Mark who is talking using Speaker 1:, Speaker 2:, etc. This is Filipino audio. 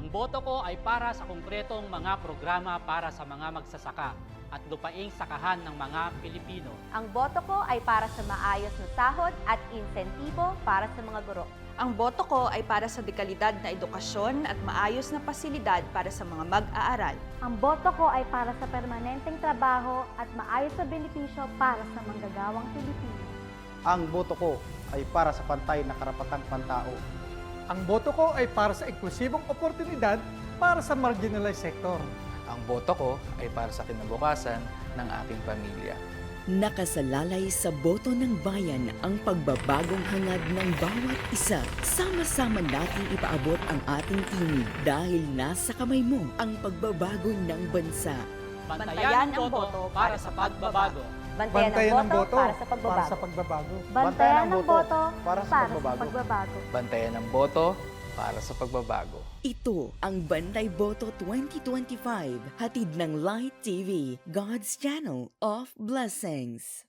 Speaker 1: Ang boto ko ay para sa konkretong mga programa para sa mga magsasaka at lupaing sakahan ng mga Pilipino.
Speaker 2: Ang boto ko ay para sa maayos na sahod at insentibo para sa mga guro.
Speaker 3: Ang boto ko ay para sa dekalidad na edukasyon at maayos na pasilidad para sa mga mag-aaral.
Speaker 4: Ang boto ko ay para sa permanenteng trabaho at maayos na benepisyo para sa manggagawang Pilipino.
Speaker 5: Ang boto ko ay para sa pantay na karapatang pantao.
Speaker 6: Ang boto ko ay para sa inklusibong oportunidad para sa marginalized sector.
Speaker 7: Ang boto ko ay para sa kinabukasan ng aking pamilya.
Speaker 8: Nakasalalay sa boto ng bayan ang pagbabagong hangad ng bawat isa. Sama-sama nating ipaabot ang ating tinig dahil nasa kamay mo ang pagbabago ng bansa.
Speaker 1: Bantayan ang boto para sa pagbabago.
Speaker 4: Bantayan ang boto para sa
Speaker 6: pagbabago.
Speaker 4: Bantayan ang boto
Speaker 5: para sa pagbabago.
Speaker 7: Bantayan ang boto para sa pagbabago.
Speaker 8: Ito ang Bantay Boto 2025, hatid ng Light TV, God's Channel of Blessings.